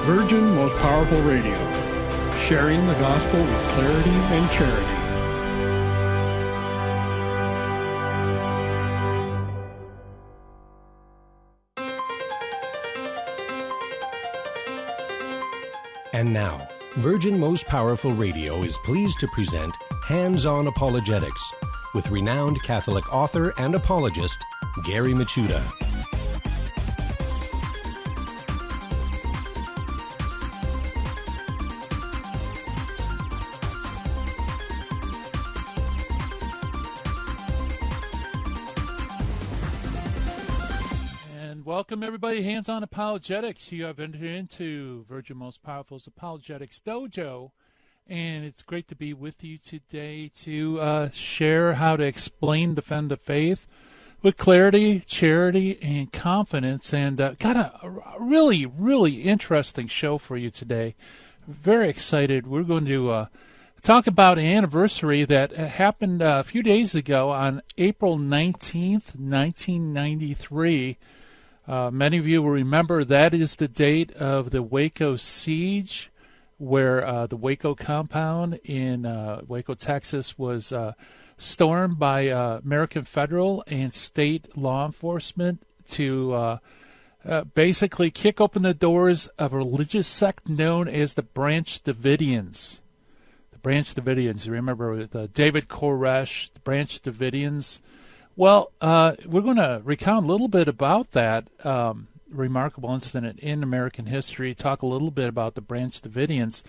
Virgin Most Powerful Radio, sharing the gospel with clarity and charity. And now, Virgin Most Powerful Radio is pleased to present Hands-On Apologetics with renowned Catholic author and apologist, Gary Michuta. Welcome, everybody. Hands-On Apologetics. You have entered into Virgin Most Powerful's Apologetics Dojo, and it's great to be with you today to share how to explain, defend the faith with clarity, charity, and confidence. And got a really, really interesting show for you today. Very excited. We're going to talk about an anniversary that happened a few days ago on April 19th, 1993. Many of you will remember that is the date of the Waco siege, where the Waco compound in Waco, Texas, was stormed by American federal and state law enforcement to basically kick open the doors of a religious sect known as the Branch Davidians. The Branch Davidians, you remember with David Koresh, the Branch Davidians. Well, we're going to recount a little bit about that remarkable incident in American history, talk a little bit about the Branch Davidians,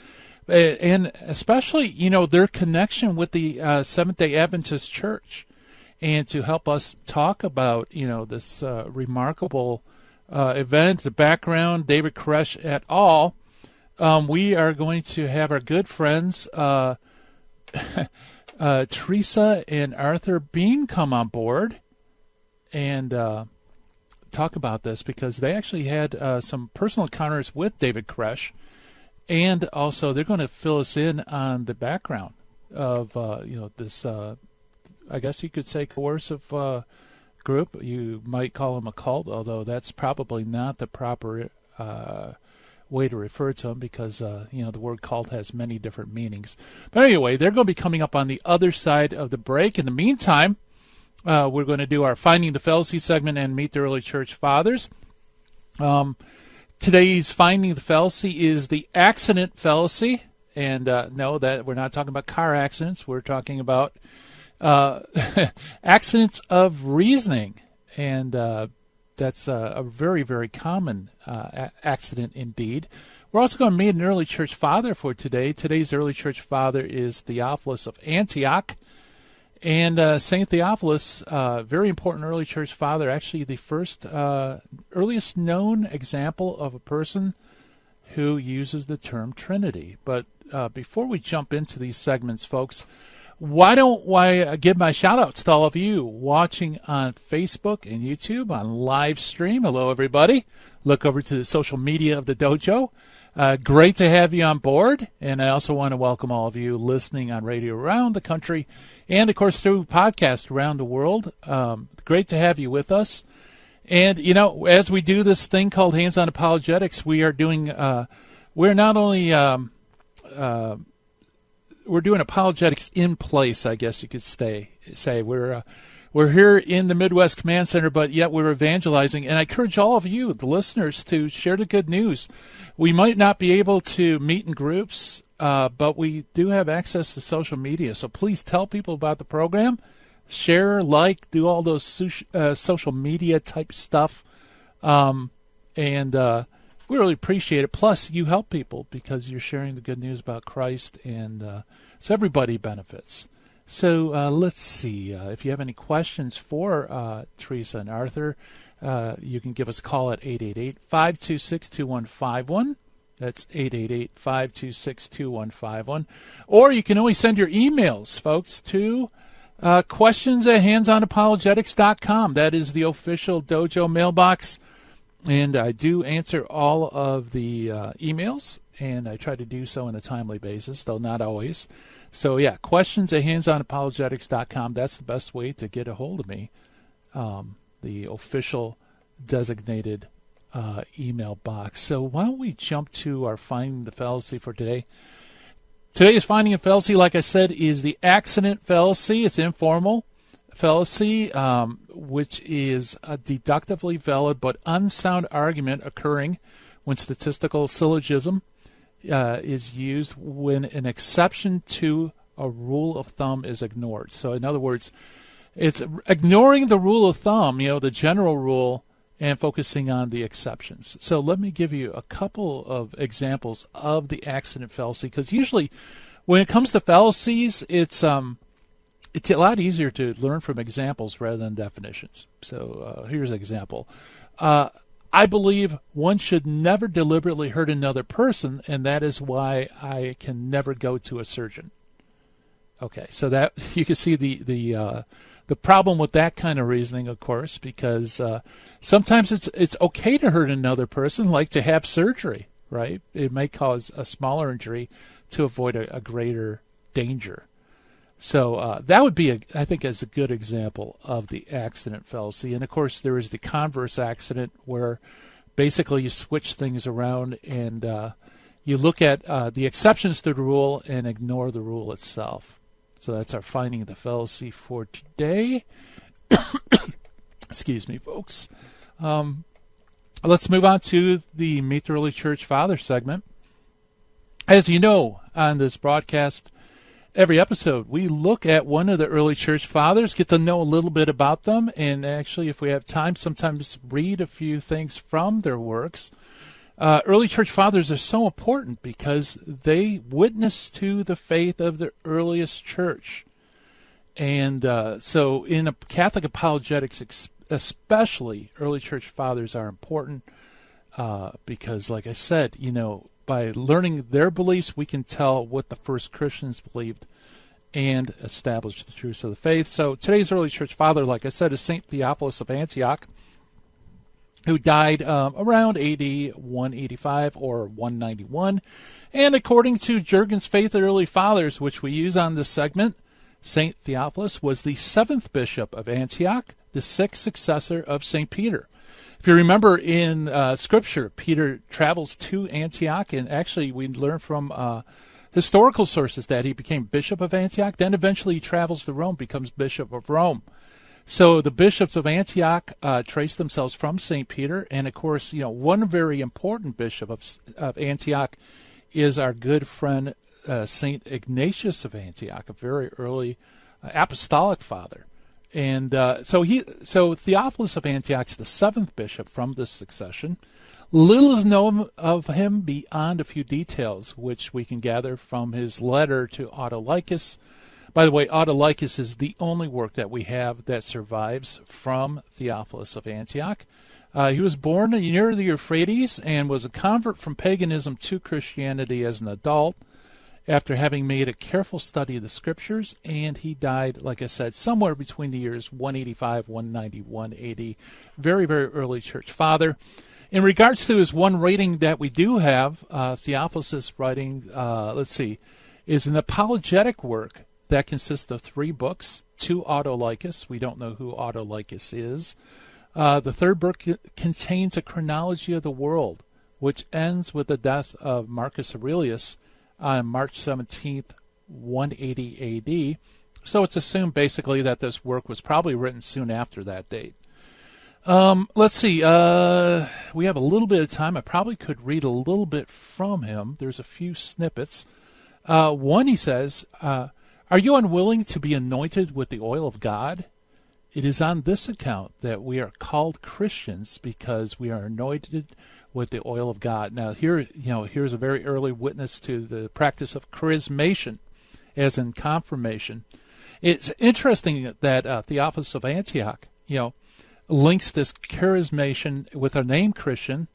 and especially, their connection with the Seventh-day Adventist Church. And to help us talk about, this remarkable event, the background, David Koresh et al., we are going to have our good friends Teresa and Arthur Beem come on board and talk about this, because they actually had some personal encounters with David Koresh, and also they're going to fill us in on the background of this I guess you could say coercive group. You might call them a cult, although that's probably not the proper way to refer to them, because the word cult has many different meanings. But anyway, they're going to be coming up on the other side of the break. In the meantime, we're going to do our Finding the Fallacy segment and meet the early church fathers. Today's Finding the Fallacy is the accident fallacy, and no, that we're not talking about car accidents. We're talking about accidents of reasoning, and that's a very, very common accident indeed. We're also going to meet an early church father for today. Today's early church father is Theophilus of Antioch. And St. Theophilus, very important early church father, actually the first, earliest known example of a person who uses the term Trinity. But before we jump into these segments, folks, why don't I give my shout-outs to all of you watching on Facebook and YouTube on live stream. Hello, everybody. Look over to the social media of the dojo. Great to have you on board. And I also want to welcome all of you listening on radio around the country and, of course, through podcast around the world. Great to have you with us. And, as we do this thing called Hands-On Apologetics, we are doing, we're not only... we're doing apologetics in place, I guess you could say. We're here in the Midwest Command Center, but yet we're evangelizing. And I encourage all of you, the listeners, to share the good news. We might not be able to meet in groups, but we do have access to social media. So please tell people about the program. Share, like, do all those social media type stuff. We really appreciate it. Plus, you help people because you're sharing the good news about Christ, and so everybody benefits. So let's see. If you have any questions for Teresa and Arthur, you can give us a call at 888-526-2151. That's 888-526-2151. Or you can always send your emails, folks, to questions@handsonapologetics.com. That is the official dojo mailbox. And I do answer all of the emails, and I try to do so on a timely basis, though not always. So, yeah, questions@handsonapologetics.com. That's the best way to get a hold of me, the official designated email box. So why don't we jump to our Finding the Fallacy for today. Today's Finding a Fallacy, like I said, is the accident fallacy. It's informal fallacy, which is a deductively valid but unsound argument occurring when statistical syllogism is used when an exception to a rule of thumb is ignored. So in other words, it's ignoring the rule of thumb, the general rule, and focusing on the exceptions. So let me give you a couple of examples of the accident fallacy, because usually when it comes to fallacies, it's a lot easier to learn from examples rather than definitions. So here's an example. I believe one should never deliberately hurt another person, and that is why I can never go to a surgeon. Okay, so that you can see the problem with that kind of reasoning, of course, because sometimes it's okay to hurt another person, like to have surgery, right? It may cause a smaller injury to avoid a greater danger. So that would be, I think, as a good example of the accident fallacy. And of course, there is the converse accident, where basically you switch things around and you look at the exceptions to the rule and ignore the rule itself. So that's our Finding the Fallacy for today. Excuse me, folks. Let's move on to the Meet the Early Church Father segment. As you know, on this broadcast, every episode, we look at one of the early church fathers, get to know a little bit about them, and actually, if we have time, sometimes read a few things from their works. Early church fathers are so important because they witness to the faith of the earliest church. And so in Catholic apologetics especially, early church fathers are important because, like I said, by learning their beliefs, we can tell what the first Christians believed and establish the truths of the faith. So today's early church father, like I said, is St. Theophilus of Antioch, who died around AD 185 or 191. And according to Jurgen's Faith of Early Fathers, which we use on this segment, St. Theophilus was the 7th bishop of Antioch, the 6th successor of St. Peter. If you remember in Scripture, Peter travels to Antioch, and actually we learn from historical sources that he became bishop of Antioch. Then eventually he travels to Rome, becomes bishop of Rome. So the bishops of Antioch trace themselves from St. Peter. And, of course, one very important bishop of Antioch is our good friend St. Ignatius of Antioch, a very early apostolic father. And so Theophilus of Antioch is the 7th bishop from this succession. Little is known of him beyond a few details, which we can gather from his letter to Autolycus. By the way, Autolycus is the only work that we have that survives from Theophilus of Antioch. He was born near the Euphrates and was a convert from paganism to Christianity as an adult after having made a careful study of the Scriptures, and he died, like I said, somewhere between the years 185 191 AD. Very, very early church father. In regards to his one rating that we do have, Theophilus' writing, is an apologetic work that consists of 3 books, 2 Autolycus. We don't know who Autolycus is. The 3rd book contains a chronology of the world, which ends with the death of Marcus Aurelius on March 17th, 180 AD. So it's assumed basically that this work was probably written soon after that date. Let's see. We have a little bit of time. I probably could read a little bit from him. There's a few snippets. One, he says, are you unwilling to be anointed with the oil of God? It is on this account that we are called Christians, because we are anointed with the oil of God. Now, here's a very early witness to the practice of charismation, as in confirmation. It's interesting that Theophilus of Antioch, links this charismation with our name Christian,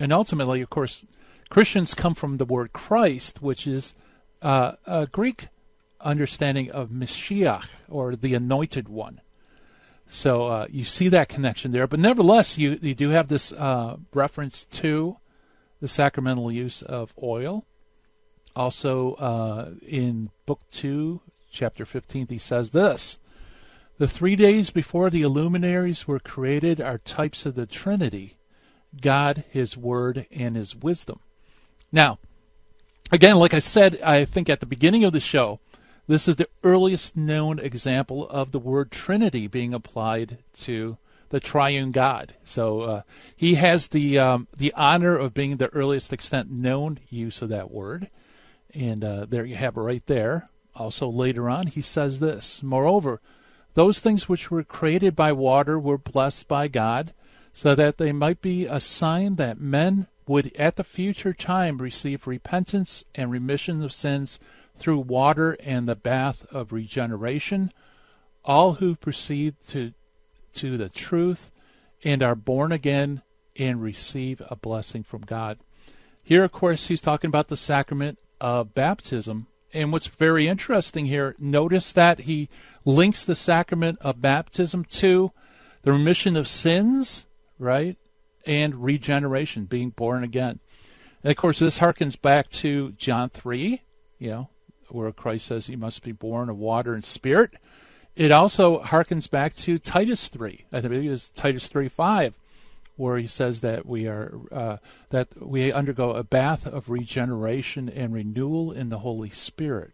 and ultimately, of course, Christians come from the word Christ, which is a Greek understanding of Mashiach, or the anointed one. So you see that connection there. But nevertheless, you do have this reference to the sacramental use of oil. Also, in Book 2, Chapter 15, he says this: the 3 days before the luminaries were created are types of the Trinity, God, His Word, and His wisdom. Now, again, like I said, I think at the beginning of the show, this is the earliest known example of the word Trinity being applied to the triune God. So he has the honor of being the earliest extent known use of that word. And there you have it right there. Also later on, he says this, "Moreover, those things which were created by water were blessed by God, so that they might be a sign that men would at the future time receive repentance and remission of sins through water and the bath of regeneration. All who proceed to the truth and are born again and receive a blessing from God." Here, of course, he's talking about the sacrament of baptism. And what's very interesting here, notice that he links the sacrament of baptism to the remission of sins, right, and regeneration, being born again. And, of course, this harkens back to John 3, where Christ says you must be born of water and spirit. It also harkens back to Titus 3. I think it is Titus 3:5, where he says that we undergo a bath of regeneration and renewal in the Holy Spirit.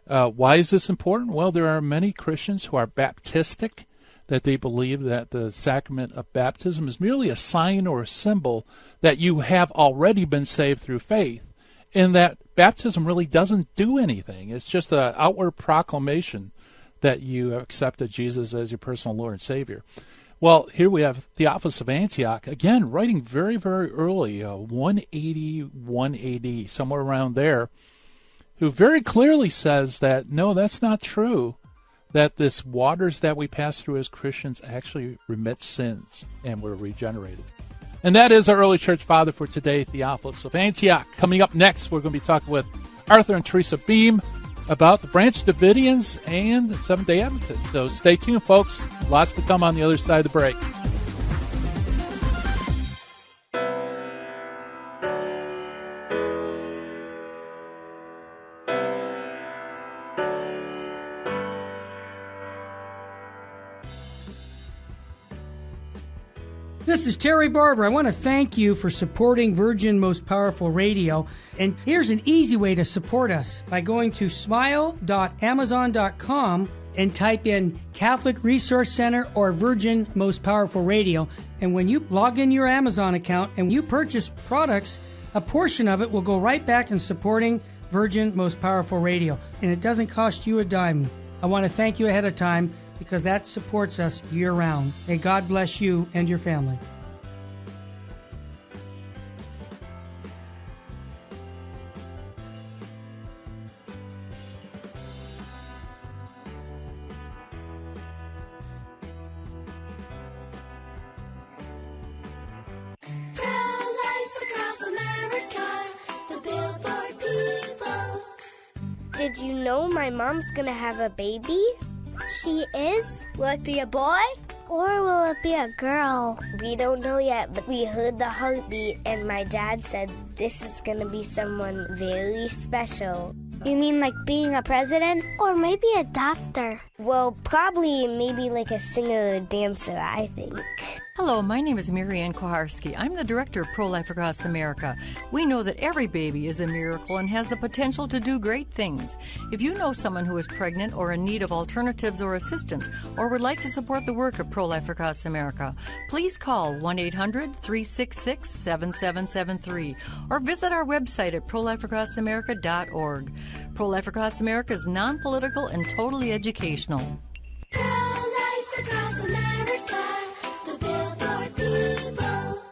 Why is this important? Well, there are many Christians who are Baptistic, that they believe that the sacrament of baptism is merely a sign or a symbol that you have already been saved through faith, and that baptism really doesn't do anything. It's just an outward proclamation that you have accepted Jesus as your personal Lord and Savior. Well, here we have Theophilus of Antioch, again, writing very, very early, 181 AD, somewhere around there, who very clearly says that, no, that's not true, that this waters that we pass through as Christians actually remit sins, and we're regenerated. And that is our early church father for today, Theophilus of Antioch. Coming up next, we're going to be talking with Arthur and Teresa Beem about the Branch Davidians and the Seventh-day Adventists. So stay tuned, folks. Lots to come on the other side of the break. This is Terry Barber. I want to thank you for supporting Virgin Most Powerful Radio. And here's an easy way to support us by going to smile.amazon.com and type in Catholic Resource Center or Virgin Most Powerful Radio. And when you log in your Amazon account and you purchase products, a portion of it will go right back in supporting Virgin Most Powerful Radio. And it doesn't cost you a dime. I want to thank you ahead of time, because that supports us year-round. May God bless you and your family. Did you know my mom's gonna have a baby? She is? Will it be a boy? Or will it be a girl? We don't know yet, but we heard the heartbeat and my dad said this is gonna be someone very special. You mean like being a president? Or maybe a doctor? Well, probably maybe like a singer or dancer, I think. Hello, my name is Marianne Koharski. I'm the director of Pro-Life Across America. We know that every baby is a miracle and has the potential to do great things. If you know someone who is pregnant or in need of alternatives or assistance, or would like to support the work of Pro-Life Across America, please call 1-800-366-7773 or visit our website at prolifeacrossamerica.org. Pro-Life Across America is non-political and totally educational. Pro-Life Across America, the Billboard people.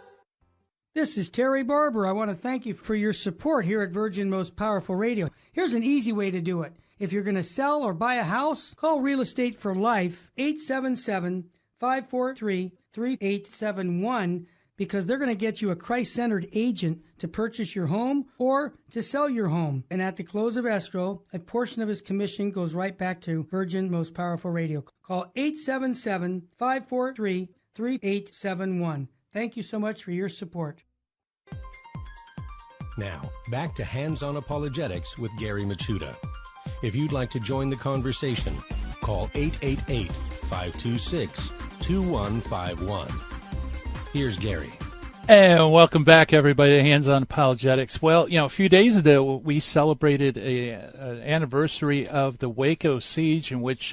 This is Terry Barber. I want to thank you for your support here at Virgin Most Powerful Radio. Here's an easy way to do it. If you're going to sell or buy a house, call Real Estate for Life, 877-543-3871, because they're going to get you a Christ-centered agent to purchase your home or to sell your home. And at the close of escrow, a portion of his commission goes right back to Virgin Most Powerful Radio. Call 877-543-3871. Thank you so much for your support. Now, back to Hands-on Apologetics with Gary Machuda. If you'd like to join the conversation, call 888-526-2151. Here's Gary. And welcome back, everybody, to Hands On Apologetics. Well, a few days ago, we celebrated an anniversary of the Waco siege, in which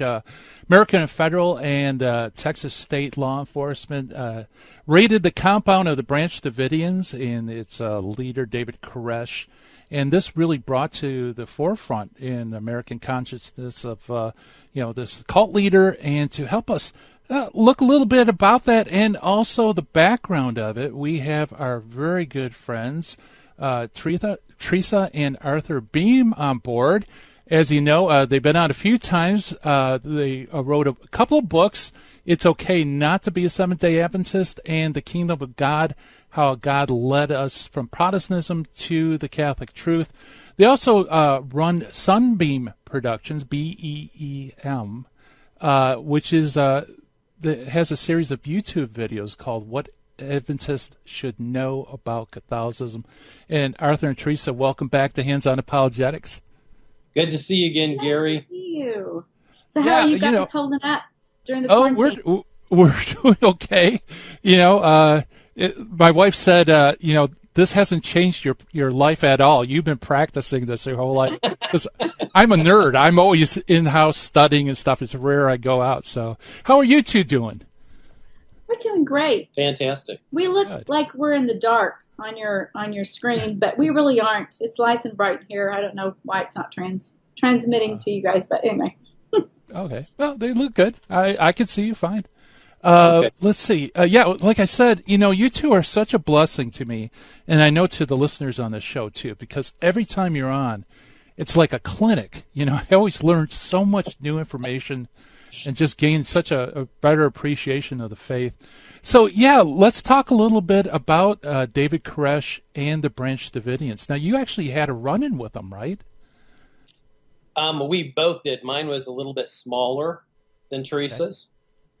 American federal and Texas state law enforcement raided the compound of the Branch Davidians and its leader, David Koresh. And this really brought to the forefront in American consciousness of, this cult leader, and to help us look a little bit about that and also the background of it, we have our very good friends, Teresa and Arthur Beem, on board. As you know, they've been on a few times. They wrote a couple of books, It's Okay Not to Be a Seventh-day Adventist and The Kingdom of God, How God Led Us from Protestantism to the Catholic Truth. They also run Sunbeam Productions, Beem, which is... that has a series of YouTube videos called What Adventists Should Know About Catholicism. And Arthur and Teresa, welcome back to Hands On Apologetics. Good to see you again, Gary. Nice to see you. So how are you guys holding up during the quarantine? We're doing okay. My wife said, this hasn't changed your life at all. You've been practicing this your whole life. 'Cause I'm a nerd. I'm always in-house studying and stuff. It's rare I go out. So how are you two doing? We're doing great. Fantastic. We look like we're in the dark on your screen, but we really aren't. It's nice and bright here. I don't know why it's not transmitting to you guys, but anyway. Okay. Well, they look good. I can see you fine. Okay. Let's see. Like I said, you two are such a blessing to me, and I know to the listeners on this show too, because every time you're on, it's like a clinic. I always learn so much new information and just gain such a better appreciation of the faith. So, let's talk a little bit about David Koresh and the Branch Davidians. Now, you actually had a run-in with them, right? We both did. Mine was a little bit smaller than Teresa's.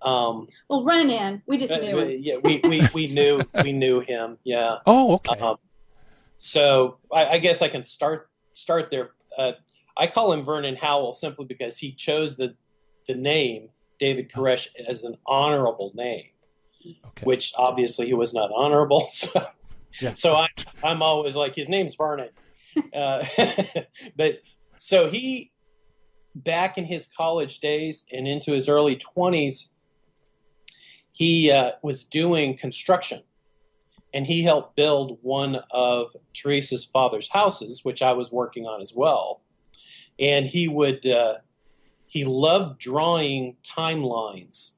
Well, run in. We just knew him. Yeah, we knew him. Yeah. Oh, okay. So I guess I can start there. I call him Vernon Howell simply because he chose the name David Koresh as an honorable name, which obviously he was not honorable. So I'm always like, his name's Vernon. But so he, back in his college days and into his early 20s, he was doing construction, and he helped build one of Teresa's father's houses, which I was working on as well. And he loved drawing timelines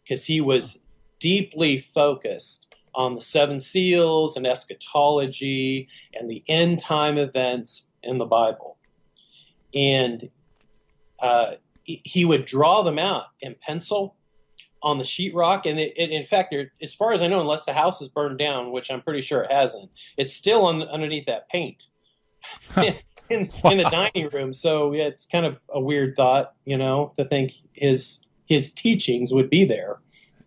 because he was deeply focused on the seven seals and eschatology and the end time events in the Bible. And he would draw them out in pencil on the sheetrock, and in fact, as far as I know, unless the house is burned down, which I'm pretty sure it hasn't, it's still underneath that paint in the dining room. So it's kind of a weird thought, to think his teachings would be there.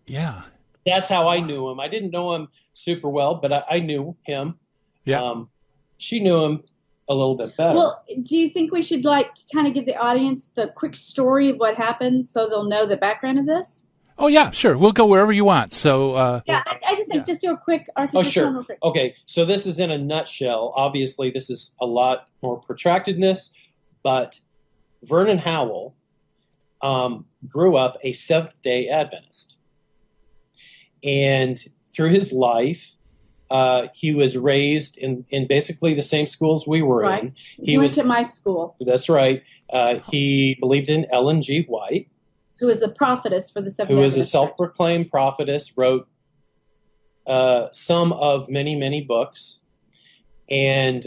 Yeah, that's how I knew him. I didn't know him super well, but I knew him. Yeah, she knew him a little bit better. Well, do you think we should kind of give the audience the quick story of what happened so they'll know the background of this? Oh, yeah, sure. We'll go wherever you want. So, I just think just do a quick, Arthur. Oh, sure. Okay, so this is in a nutshell. Obviously, this is a lot more protractedness, but Vernon Howell grew up a Seventh-day Adventist. And through his life, he was raised in basically the same schools we were in. He went to my school. That's right. He believed in Ellen G. White, who was a prophetess for the Seventh-day who was a Adventist self-proclaimed prophetess, wrote some of many, many books, and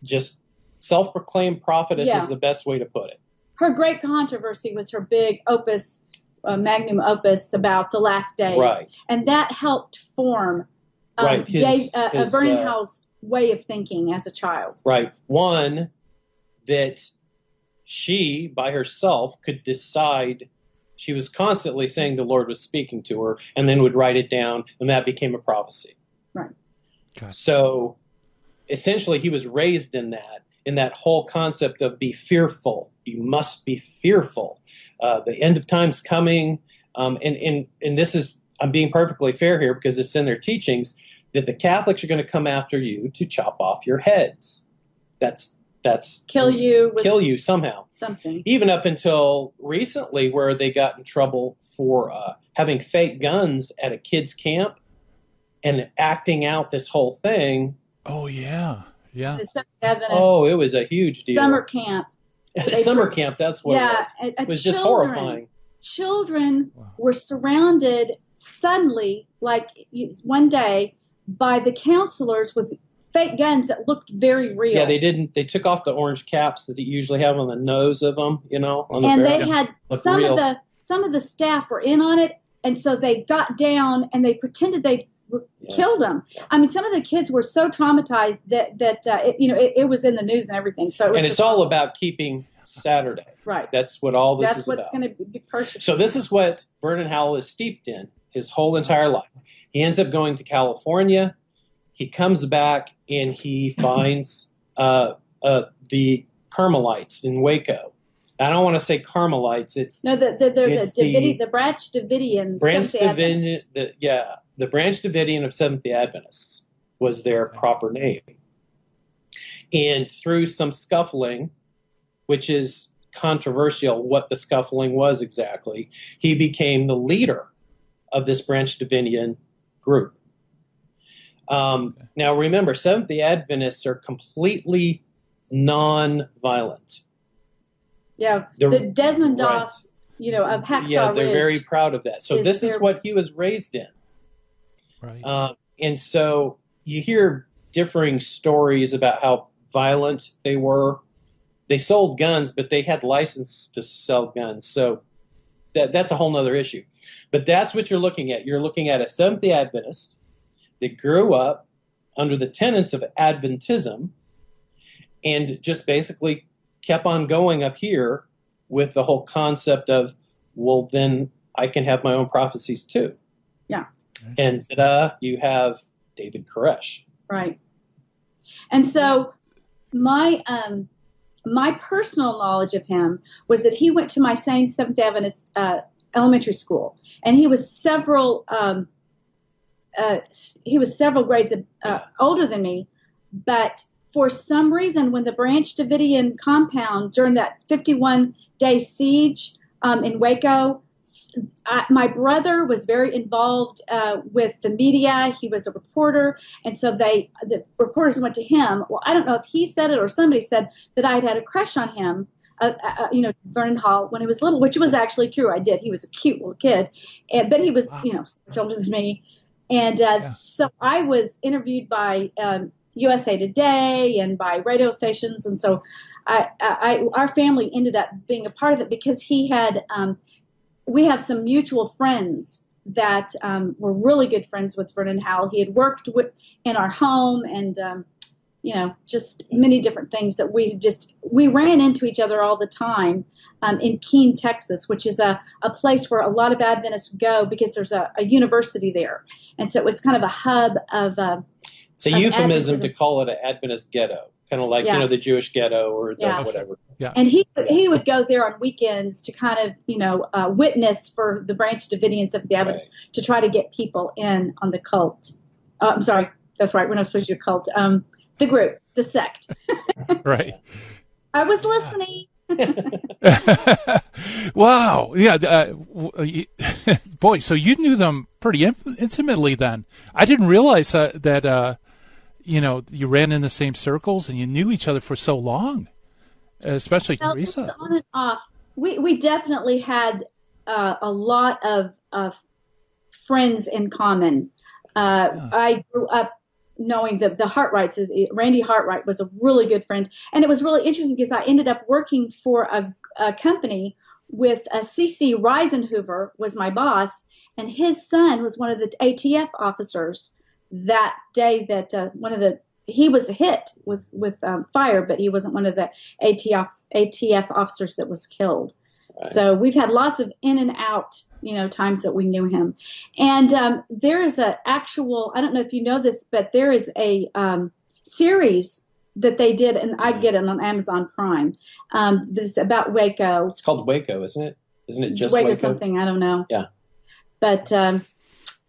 just self-proclaimed prophetess is the best way to put it. Her great controversy was her big opus, magnum opus about the last days, and that helped form Vernon Howell's way of thinking as a child. Right. One, that she, by herself, could decide. She was constantly saying the Lord was speaking to her, and then would write it down, and that became a prophecy. Right. Okay. So, essentially, he was raised in that whole concept of be fearful. You must be fearful. The end of time's coming, and this is, I'm being perfectly fair here because it's in their teachings. that the Catholics are going to come after you to chop off your heads. That's kill you somehow. Something. Even up until recently, where they got in trouble for having fake guns at a kids' camp and acting out this whole thing. Oh yeah. Oh, it was a huge deal. Summer camp. Summer camp. That's what it was. It was just horrifying. Children were surrounded suddenly, like one day, by the counselors with fake guns that looked very real. Yeah, they took off the orange caps that you usually have on the nose of them, and they had some of the staff were in on it, and so they got down and they pretended they killed them. I mean, some of the kids were so traumatized that it was in the news and everything. So it's all about keeping Saturday. Right. That's what all this is about. That's what's going to be persecuted. So this is what Vernon Howell is steeped in his whole entire life. He ends up going to California. He comes back and he finds the Carmelites in Waco. I don't want to say Carmelites. It's the Branch Davidian. The Branch Davidian of Seventh-day Adventists was their proper name. And through some scuffling, which is controversial what the scuffling was exactly, he became the leader of this Branch Davidian group. Now remember, Seventh-day Adventists are completely non-violent. Yeah, the Desmond Doss, of Hacksaw Ridge. Yeah, they're very proud of that. So this is what he was raised in. Right. And so you hear differing stories about how violent they were. They sold guns, but they had license to sell guns. So that's a whole nother issue. But that's what you're looking at. You're looking at a Seventh-day Adventist that grew up under the tenets of Adventism and just basically kept on going up here with the whole concept of, well, then I can have my own prophecies too. Yeah. And you have David Koresh. Right. And so my personal knowledge of him was that he went to my same Seventh-day Adventist elementary school, and he was several grades older than me, but for some reason, when the Branch Davidian compound during that 51-day siege in Waco, my brother was very involved with the media. He was a reporter, and so the reporters went to him. Well, I don't know if he said it or somebody said that I had a crush on him, Vernon Hall, when he was little, which was actually true. I did. He was a cute little kid, but he was, so much older than me. And so I was interviewed by USA Today and by radio stations, and so our family ended up being a part of it because he had. We have some mutual friends that were really good friends with Vernon Howell. He had worked in our home, and just many different things that we ran into each other all the time in Keene, Texas, which is a place where a lot of Adventists go because there's a university there, and so it's kind of a hub of. It's a euphemism to call it an Adventist ghetto, kind of like the Jewish ghetto or the whatever. Yeah. And he would go there on weekends to kind of witness for the Branch Davidians of the Adventists to try to get people in on the cult. I'm sorry, that's right. We're not supposed to do cult. The group, the sect. Right. I was listening. Wow. Yeah. Boy, so you knew them pretty intimately then. I didn't realize that you ran in the same circles and you knew each other for so long, especially Teresa. On and off. We definitely had a lot of friends in common. I grew up knowing the Hartrights. Randy Hartright was a really good friend. And it was really interesting because I ended up working for a company with C.C. Reisenhuber was my boss, and his son was one of the ATF officers that day that he was a hit with fire, but he wasn't one of the ATF officers that was killed. Right. So we've had lots of in and out, times that we knew him. And there is I don't know if you know this, but there is a series that they did, and I get it on Amazon Prime. This about Waco. It's called Waco, isn't it? Isn't it just Waco? Waco Something, I don't know. Yeah. But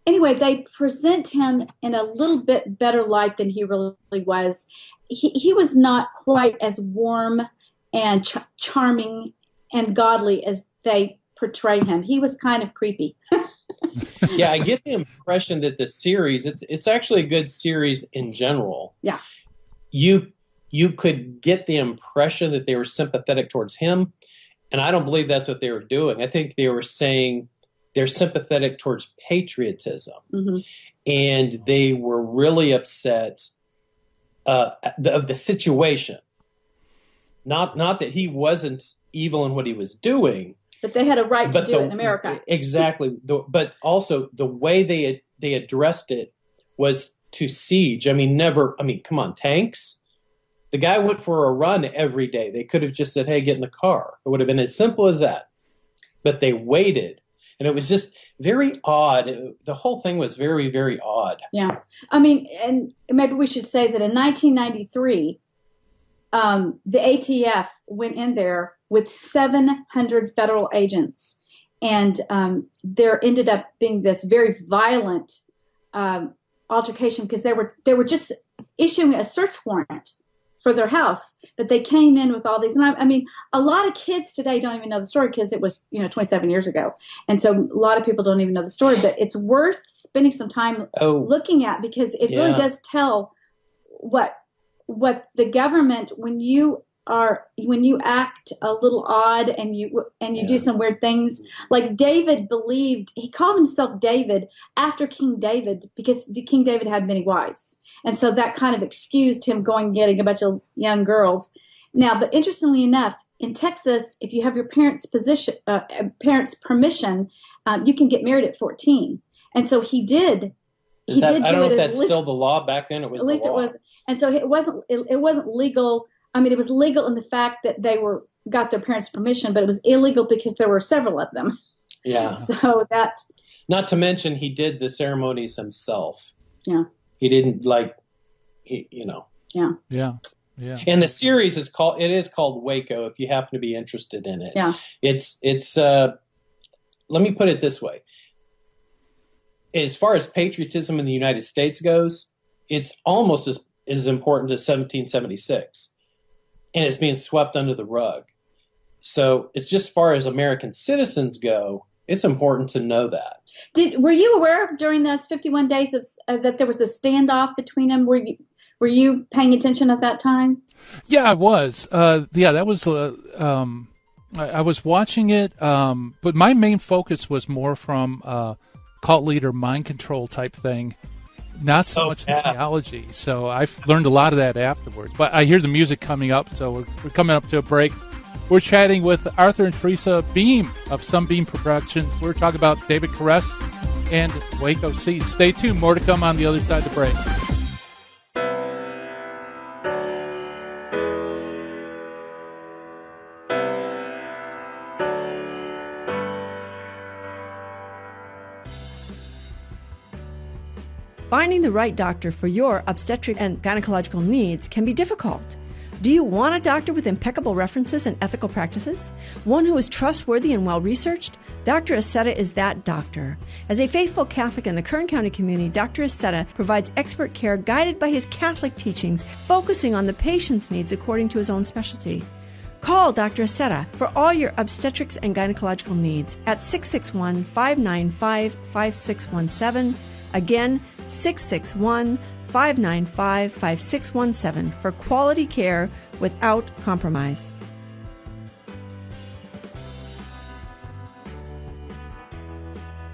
anyway, they present him in a little bit better light than he really was. He was not quite as warm and charming and godly as they portray him. He was kind of creepy. Yeah, I get the impression that the series, it's actually a good series in general. Yeah. You could get the impression that they were sympathetic towards him, and I don't believe that's what they were doing. I think they were saying they're sympathetic towards patriotism, and they were really upset of the situation. Not that he wasn't evil in what he was doing, but they had a right to do it in America. Exactly, but also the way they addressed it was to siege. I mean, come on, tanks. The guy went for a run every day. They could have just said, "Hey, get in the car." It would have been as simple as that. But they waited, and it was just very odd. The whole thing was very, very odd. Yeah. I mean, and maybe we should say that in 1993, the ATF went in there with 700 federal agents, and there ended up being this very violent altercation because they were just issuing a search warrant for their house, but they came in with all these. And I mean, a lot of kids today don't even know the story because it was 27 years ago, and so a lot of people don't even know the story. But it's worth spending some time looking at because it really does tell what the government, when you act a little odd and you do some weird things. Like David he called himself David after King David because King David had many wives. And so that kind of excused him going and getting a bunch of young girls. Now, but interestingly enough, in Texas, if you have your parents' permission, you can get married at 14. And so he did. I don't know if that's still the law back then. It was at least the law. It was. And so it wasn't legal. I mean, it was legal in the fact that they got their parents' permission, but it was illegal because there were several of them. Yeah. So that. Not to mention, he did the ceremonies himself. Yeah. He didn't Yeah. Yeah. Yeah. And the series is called Waco. If you happen to be interested in it. Yeah. It's. Let me put it this way. As far as patriotism in the United States goes, it's almost as important as 1776. And it's being swept under the rug. So it's just as far as American citizens go, it's important to know that. Were you aware of during those 51 days that there was a standoff between them? Were you paying attention at that time? Yeah, I was. That was. I was watching it, but my main focus was more from cult leader mind control type thing. Not so much theology. So I've learned a lot of that afterwards. But I hear the music coming up, so we're coming up to a break. We're chatting with Arthur and Teresa Beem of Some Beem Productions. We're talking about David Koresh and Waco Seeds. Stay tuned. More to come on the other side of the break. Finding the right doctor for your obstetric and gynecological needs can be difficult. Do you want a doctor with impeccable references and ethical practices? One who is trustworthy and well-researched? Dr. Aceta is that doctor. As a faithful Catholic in the Kern County community, Dr. Aceta provides expert care guided by his Catholic teachings, focusing on the patient's needs according to his own specialty. Call Dr. Aceta for all your obstetrics and gynecological needs at 661-595-5617. Again, 661-595-5617 for quality care without compromise.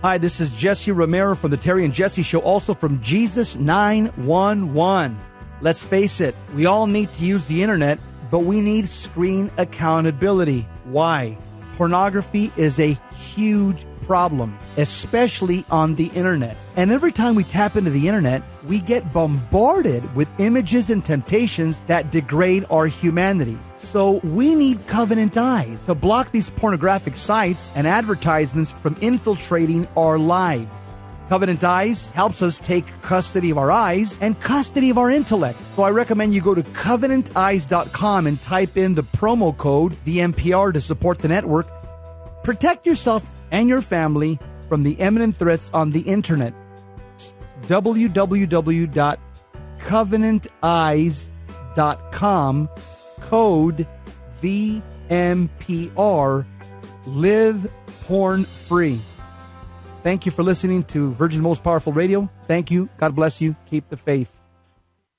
Hi, this is Jesse Romero from the Terry and Jesse Show, also from Jesus 911. Let's face it, we all need to use the internet, but we need screen accountability. Why? Pornography is a huge problem, especially on the internet. And every time we tap into the internet, we get bombarded with images and temptations that degrade our humanity. So we need Covenant Eyes to block these pornographic sites and advertisements from infiltrating our lives. Covenant Eyes helps us take custody of our eyes and custody of our intellect. So I recommend you go to covenanteyes.com and type in the promo code VMPR to support the network. Protect yourself and your family from the imminent threats on the internet. www.covenanteyes.com, code VMPR, live porn free. Thank you for listening to Virgin Most Powerful Radio. Thank you. God bless you. Keep the faith.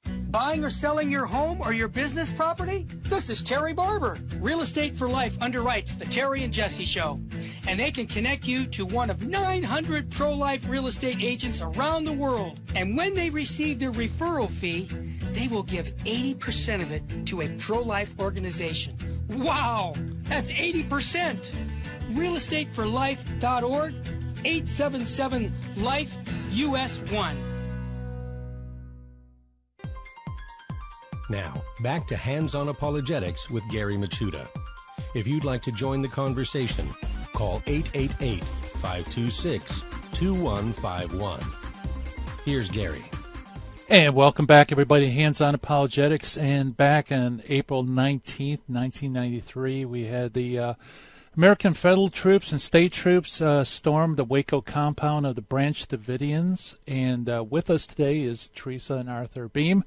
Buying or selling your home or your business property? This is Terry Barber. Real Estate for Life underwrites the Terry and Jesse Show. And they can connect you to one of 900 pro-life real estate agents around the world. And when they receive their referral fee, they will give 80% of it to a pro-life organization. Wow! That's 80%! realestateforlife.org, 877-LIFE-US1. Now, back to Hands-On Apologetics with Gary Machuda. If you'd like to join the conversation, call 888-526-2151. Here's Gary. And welcome back, everybody. Hands-On Apologetics. And back on April 19th, 1993, we had the American federal troops and state troops stormed the Waco compound of the Branch Davidians. And with us today is Teresa and Arthur Beem.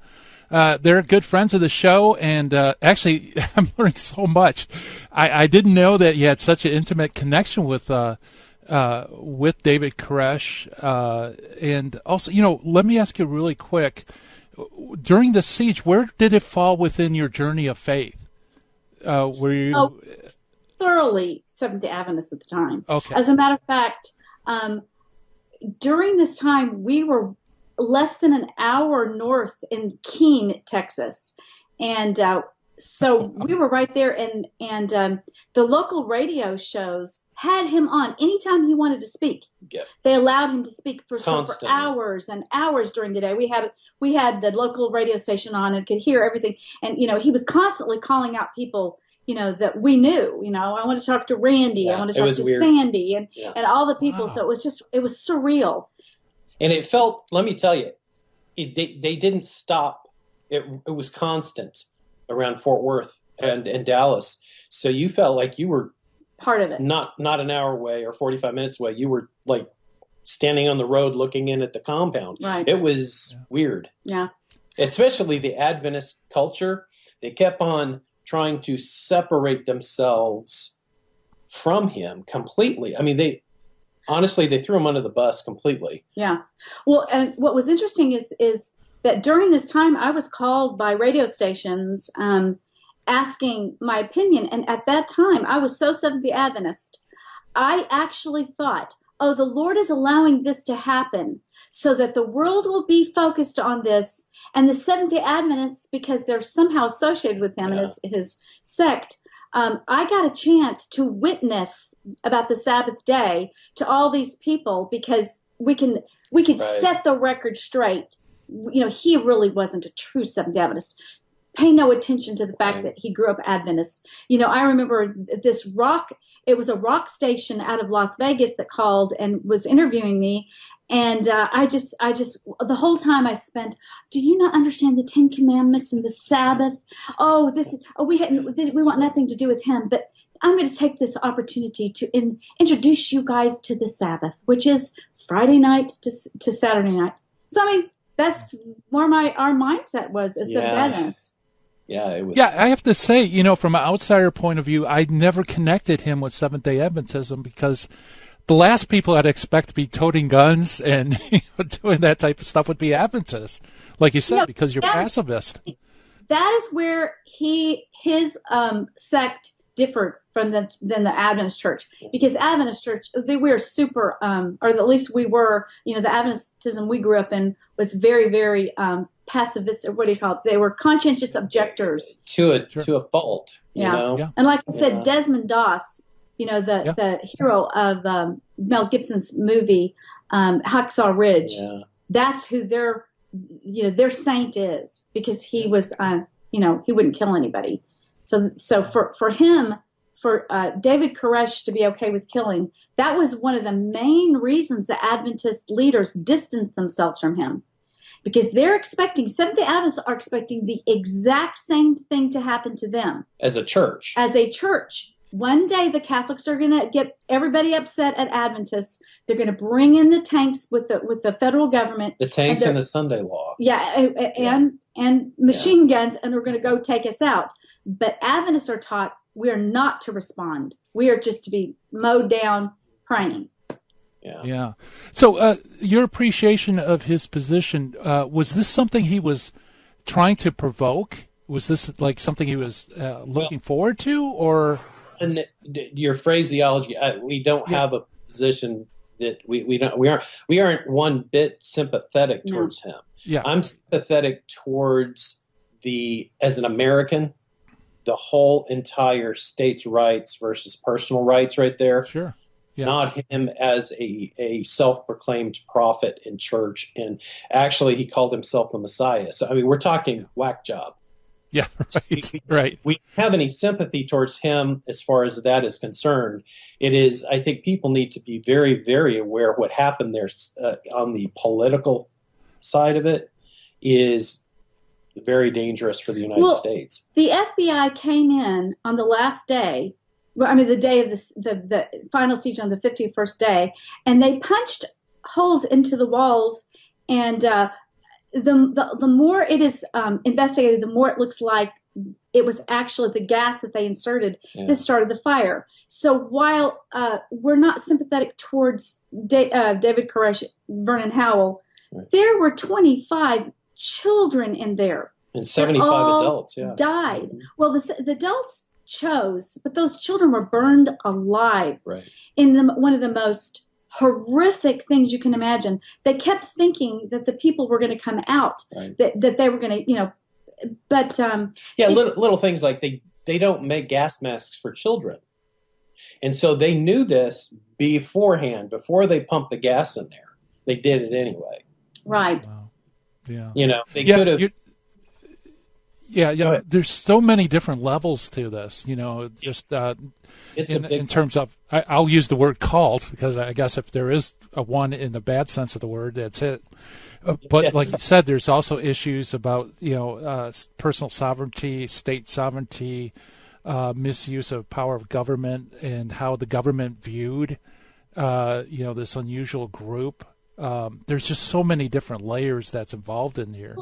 They're good friends of the show, and actually, I'm learning so much. I didn't know that you had such an intimate connection with David Koresh. And also, let me ask you really quick. During the siege, where did it fall within your journey of faith? Were you thoroughly Seventh-day Adventist at the time? Okay. As a matter of fact, during this time, we were less than an hour north in Keene, Texas. And so we were right there, and the local radio shows had him on anytime he wanted to speak. Yep. They allowed him to speak for hours and hours during the day. We had the local radio station on and could hear everything. And, he was constantly calling out people, that we knew. I want to talk to Randy. Yeah, I want to talk to weird. Sandy and all the people. Wow. So it was surreal. And it felt, let me tell you, they didn't stop. It was constant around Fort Worth and Dallas. So you felt like you were part of it. Not an hour away or 45 minutes away. You were like standing on the road looking in at the compound. Right. It was weird. Yeah. Especially the Adventist culture. They kept on trying to separate themselves from him completely. I mean, they threw him under the bus completely. Yeah. Well, and what was interesting is that during this time, I was called by radio stations asking my opinion. And at that time, I was so Seventh-day Adventist. I actually thought, the Lord is allowing this to happen so that the world will be focused on this. And the Seventh-day Adventists, because they're somehow associated with him and his sect, I got a chance to witness about the Sabbath day to all these people, because we could set the record straight. He really wasn't a true Seventh-day Adventist. Pay no attention to the fact that he grew up Adventist. I remember it was a rock station out of Las Vegas that called and was interviewing me. And I just the whole time I spent, do you not understand the Ten Commandments and the Sabbath? We want nothing to do with him, but I'm going to take this opportunity to introduce you guys to the Sabbath, which is Friday night to Saturday night. So, that's where our mindset was as Adventists. Yeah, it was. Yeah, I have to say, from an outsider point of view, I never connected him with Seventh-day Adventism, because the last people I'd expect to be toting guns and doing that type of stuff would be Adventists, like you said, because you're pacifist. That is where his sect differed than the Adventist church, because Adventist church, we were super, or at least we were, the Adventism we grew up in was very, very pacifist, or what do you call it? They were conscientious objecttors to a fault. Yeah. And like I said, Desmond Doss, the hero of Mel Gibson's movie Hacksaw Ridge. Yeah. That's who their saint is, because he was, he wouldn't kill anybody. So for him, for David Koresh to be okay with killing, that was one of the main reasons the Adventist leaders distanced themselves from him, because Seventh-day Adventists are expecting the exact same thing to happen to them as a church. one day the Catholics are going to get everybody upset at Adventists. They're going to bring in the tanks with the federal government. The tanks and the Sunday law. Yeah, and machine guns, and they're going to go take us out. But Adventists are taught we are not to respond. We are just to be mowed down, praying. Yeah. So your appreciation of his position, was this something he was trying to provoke? Was this like something he was looking forward to, or? And your phraseology, we don't have a position that we aren't one bit sympathetic towards him. Yeah. I'm sympathetic towards as an American, the whole entire states' rights versus personal rights right there. Sure. Yeah. Not him as a self-proclaimed prophet in church. And actually, he called himself the Messiah. So, I mean, we're talking whack job. Yeah, right. Right. We don't have any sympathy towards him as far as that is concerned. It is, I think people need to be very, very aware of what happened there on the political side of it is very dangerous for the United States. The FBI came in on the last day, the day of the final siege on the 51st day, and they punched holes into the walls, and the more it is investigated, the more it looks like it was actually the gas that they inserted that started the fire. So while we're not sympathetic towards David Koresh, Vernon Howell, there were 25 children in there. And 75 adults, died. Mm-hmm. Well, the adults chose, but those children were burned alive in one of the most horrific things you can imagine. They kept thinking that the people were going to come out, that they were going to, but little things like they don't make gas masks for children, and so they knew this beforehand before they pumped the gas in there. They did it anyway. Right. Wow. Yeah. They could have. Yeah. There's so many different levels to this, just in terms of, I'll use the word cult, because I guess if there is a one in the bad sense of the word, that's it. But like you said, there's also issues about, personal sovereignty, state sovereignty, misuse of power of government, and how the government viewed, this unusual group. There's just so many different layers that's involved in here.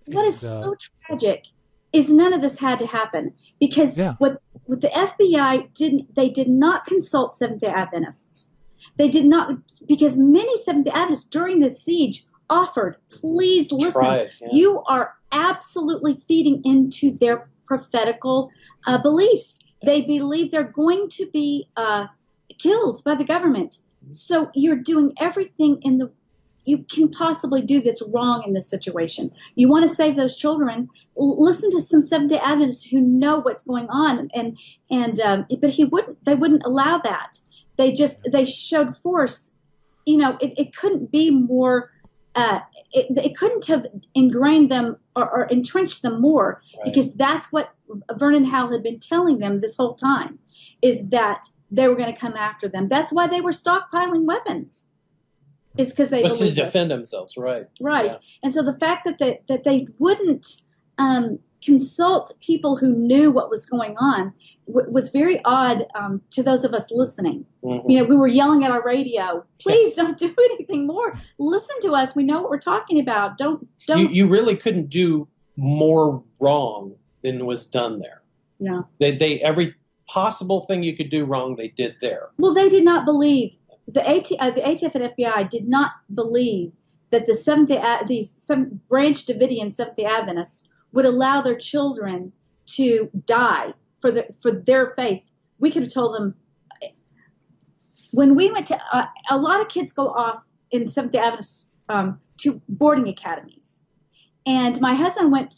What is so tragic is none of this had to happen, because what the FBI did not consult Seventh-day Adventists. They did not, because many Seventh-day Adventists during this siege offered, please listen, you are absolutely feeding into their prophetical beliefs. They believe they're going to be killed by the government. So you're doing everything you can possibly do that's wrong in this situation. You want to save those children. Listen to some Seventh-day Adventists who know what's going on, but they wouldn't allow that. They showed force. It couldn't be more. It couldn't have ingrained them or entrenched them more, because that's what Vernon Howell had been telling them this whole time, is that they were going to come after them. That's why they were stockpiling weapons. Is because they to defend themselves, right? Right, and so the fact that they wouldn't consult people who knew what was going on was very odd to those of us listening. Mm-hmm. We were yelling at our radio, "Please don't do anything more. Listen to us. We know what we're talking about. Don't." You really couldn't do more wrong than was done there. Yeah. They every possible thing you could do wrong, they did there. Well, they did not believe. The ATF and FBI did not believe that the branch Davidian Seventh-day Adventists would allow their children to die for their faith. We could have told them, when we went to a lot of kids go off in Seventh-day Adventists to boarding academies, and my husband went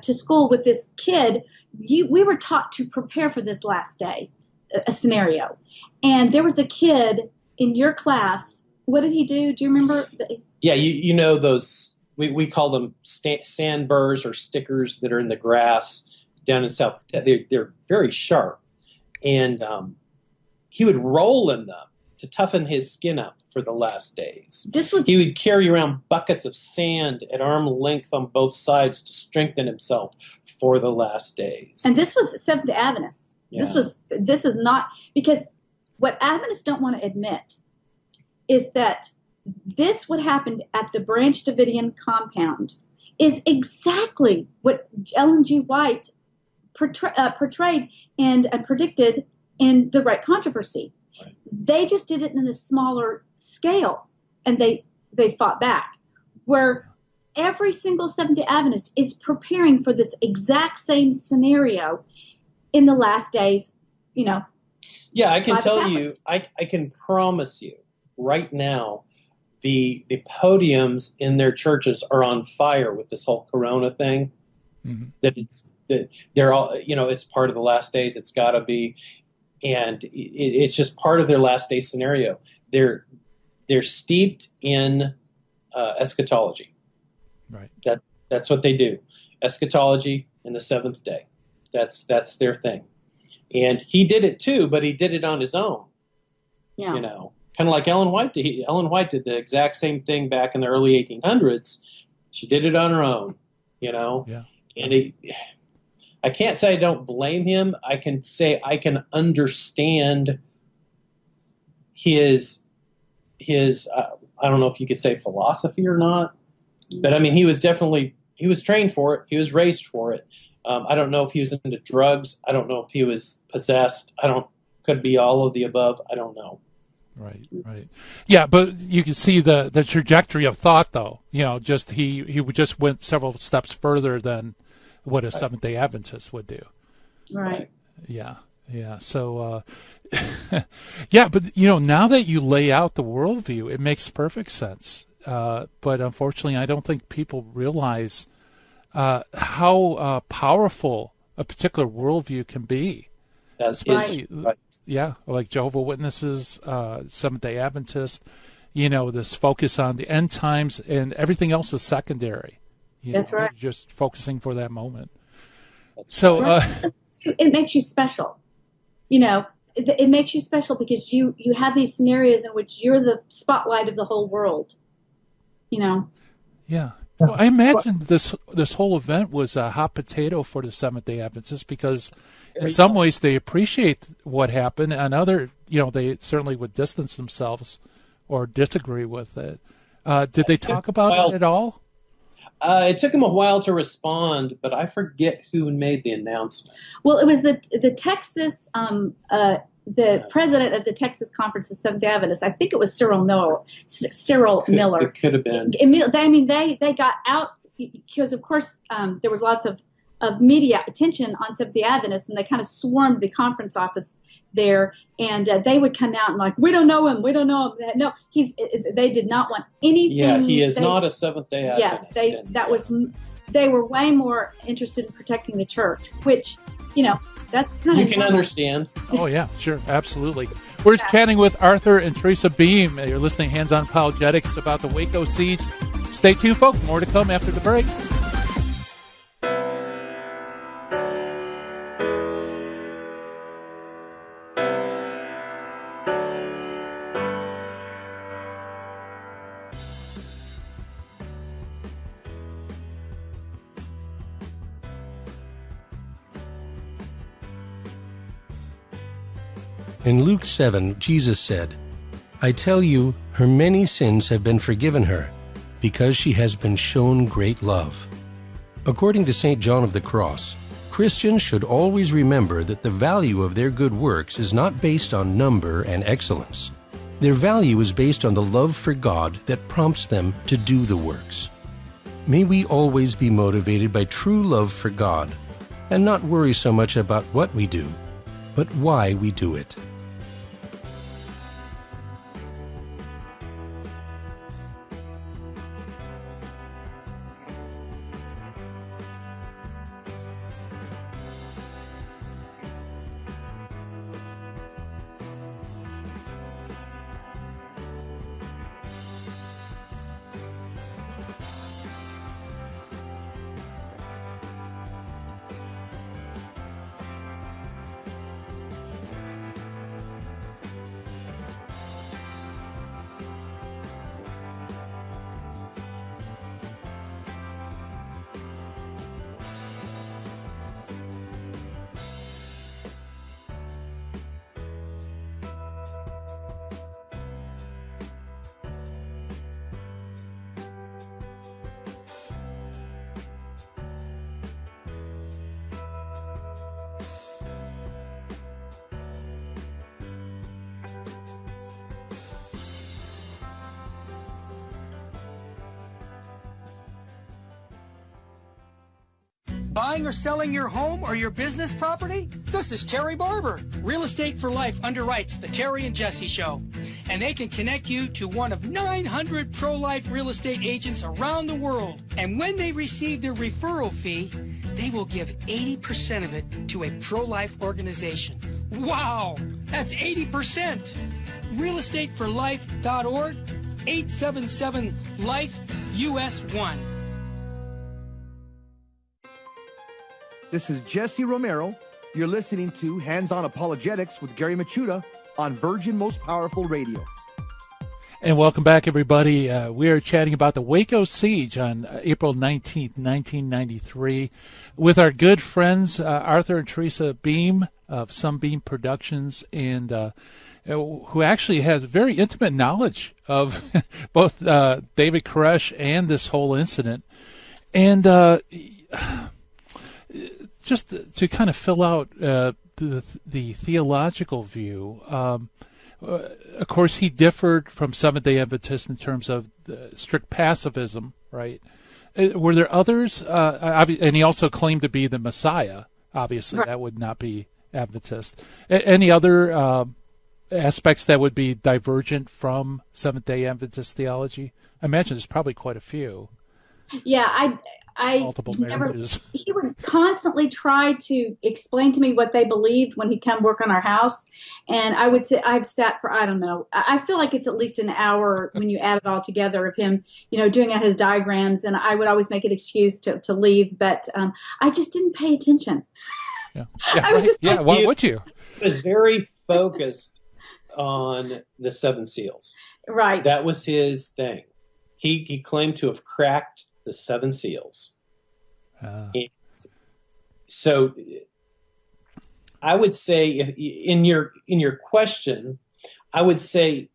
to school with this kid. We were taught to prepare for this last day. A scenario, and there was a kid in your class. What did he do? Do you remember? Yeah, you know those, we call them sandburrs or stickers that are in the grass down in South. They're very sharp, and he would roll in them to toughen his skin up for the last days. He would carry around buckets of sand at arm length on both sides to strengthen himself for the last days. And this was Seventh-day Adventists. Yeah. This is not, because what Adventists don't want to admit is that this, what happened at the Branch Davidian compound, is exactly what Ellen G. White portrayed and predicted in The Right Controversy. Right. They just did it in a smaller scale, and they fought back. Where every single Seventh-day Adventist is preparing for this exact same scenario in the last days, Yeah, I can tell you, I can promise you right now, the podiums in their churches are on fire with this whole Corona thing. Mm-hmm. That they're all, it's part of the last days. It's got to be, and it's just part of their last day scenario. They're steeped in eschatology. Right. That's what they do. Eschatology in the seventh day. That's their thing. And he did it too, but he did it on his own. Yeah. Kind of like Ellen White did. Ellen White did the exact same thing back in the early 1800s. She did it on her own. Yeah. And I can't say I don't blame him. I can say I can understand his I don't know if you could say philosophy or not, but I mean, he was trained for it. He was raised for it. I don't know if he was into drugs. I don't know if he was possessed. Could be all of the above. I don't know. Right. Yeah, but you can see the trajectory of thought, though. Just he just went several steps further than what a Seventh-day Adventist would do. Right. Yeah. So, yeah, but now that you lay out the worldview, it makes perfect sense. But unfortunately, I don't think people realize how powerful a particular worldview can be. That's right. Right. Yeah, like Jehovah's Witnesses, Seventh-day Adventists. This focus on the end times, and everything else is secondary. That's right. Just focusing for that moment. It makes you special. It makes you special because you have these scenarios in which you're the spotlight of the whole world. Yeah. So I imagine this whole event was a hot potato for the Seventh-day Adventists because in some ways they appreciate what happened, and other, they certainly would distance themselves or disagree with it. Did they talk about it at all? It took him a while to respond, but I forget who made the announcement. Well, it was the Texas, the president of the Texas Conference of Seventh-day Adventists. I think it was Cyril Miller. It could have been. I mean, they got out because, of course, there was lots of media attention on Seventh-day Adventists, and they kind of swarmed the conference office there, and they would come out and like, we don't know him. No, they did not want anything. Yeah, he is not a Seventh-day Adventist. Yes, they were way more interested in protecting the church, which, that's kind of. You can understand. Oh, yeah, sure. Absolutely. We're chatting with Arthur and Teresa Beem. You're listening to Hands on Apologetics about the Waco siege. Stay tuned, folks. More to come after the break. In Luke 7, Jesus said, I tell you, her many sins have been forgiven her, because she has been shown great love. According to St. John of the Cross, Christians should always remember that the value of their good works is not based on number and excellence. Their value is based on the love for God that prompts them to do the works. May we always be motivated by true love for God, and not worry so much about what we do, but why we do it. Buying or selling your home or your business property? This is Terry Barber. Real Estate for Life underwrites the Terry and Jesse Show. And they can connect you to one of 900 pro-life real estate agents around the world. And when they receive their referral fee, they will give 80% of it to a pro-life organization. Wow! That's 80%! realestateforlife.org, 877-LIFE-US1. This is Jesse Romero. You're listening to Hands-On Apologetics with Gary Machuda on Virgin Most Powerful Radio. And welcome back, everybody. We are chatting about the Waco siege on April 19th, 1993, with our good friends Arthur and Teresa Beem of Some Beem Productions, and who actually has very intimate knowledge of both David Koresh and this whole incident. And just to kind of fill out the theological view, of course, he differed from Seventh-day Adventists in terms of strict pacifism, right? Were there others? And he also claimed to be the Messiah. Obviously, that would not be Adventist. Any other aspects that would be divergent from Seventh-day Adventist theology? I imagine there's probably quite a few. Yeah, multiple marriages. He would constantly try to explain to me what they believed when he'd come work on our house. And I would say, I've sat for, I don't know, I feel like it's at least an hour when you add it all together of him, doing out his diagrams. And I would always make an excuse to leave, but I just didn't pay attention. Yeah. I was just why would you? He was very focused on the seven seals. Right. That was his thing. He claimed to have cracked the seven seals. So I would say, in your question, I would say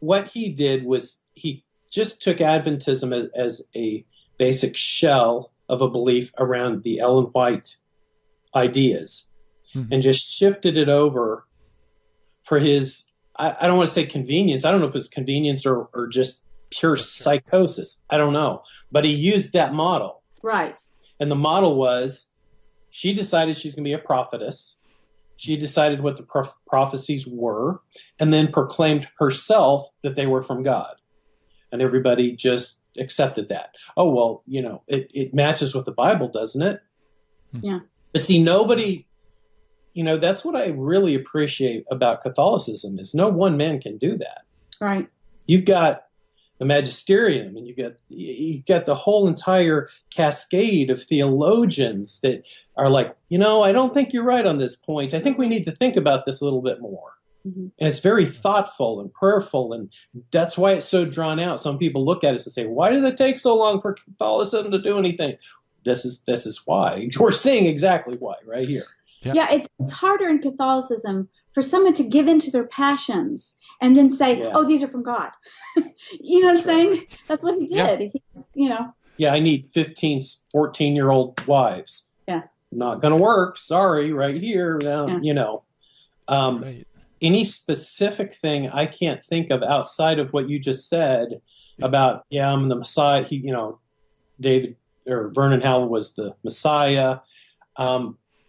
what he did was he just took Adventism as a basic shell of a belief around the Ellen White ideas, and just shifted it over for his, I don't want to say convenience. I don't know if it's convenience or just pure psychosis. I don't know. But he used that model. Right. And the model was, she decided she's going to be a prophetess. She decided what the prophecies were, and then proclaimed herself that they were from God. And everybody just accepted that. Oh, well, it matches with the Bible, doesn't it? Yeah. But see, nobody, that's what I really appreciate about Catholicism is no one man can do that. Right. You've got the magisterium, and you got the whole entire cascade of theologians that are like, I don't think you're right on this point. I think we need to think about this a little bit more. Mm-hmm. And it's very thoughtful and prayerful, and that's why it's so drawn out. Some people look at us and say, why does it take so long for Catholicism to do anything? This is why. We're seeing exactly why right here. Yeah, it's harder in Catholicism for someone to give in to their passions and then say, oh, these are from God. You know what I'm saying? That's what he did. Yeah. Yeah, I need 15, 14-year-old wives. Yeah. Not going to work. Sorry, right here. Right. Any specific thing I can't think of outside of what you just said about, I'm the Messiah. David or Vernon Howell was the Messiah.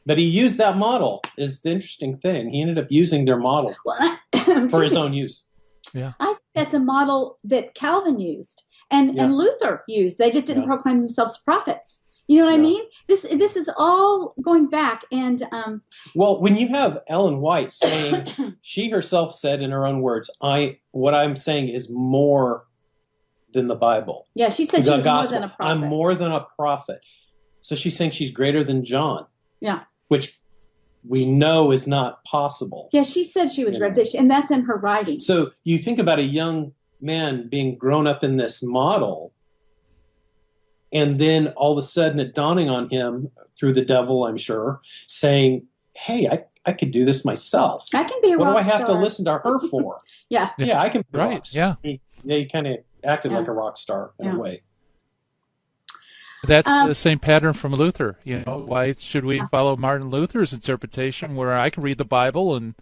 But he used that model is the interesting thing. He ended up using their model for his own use. Yeah. I think that's a model that Calvin used and Luther used. They just didn't proclaim themselves prophets. You know what I mean? This is all going back. And well, when you have Ellen White saying, she herself said in her own words, what I'm saying is more than the Bible. Yeah, she said she was more than a prophet. I'm more than a prophet. So she's saying she's greater than John. Yeah. Which we know is not possible. Yeah, she said she was revelation, and that's in her writing. So you think about a young man being grown up in this model, and then all of a sudden it dawning on him through the devil, I'm sure, saying, hey, I could do this myself. I can be a rock star. What do I have to listen to her for? Yeah, I can be a rock star. Yeah. He kind of acted like a rock star in a way. That's the same pattern from Luther. Why should we follow Martin Luther's interpretation where I can read the Bible and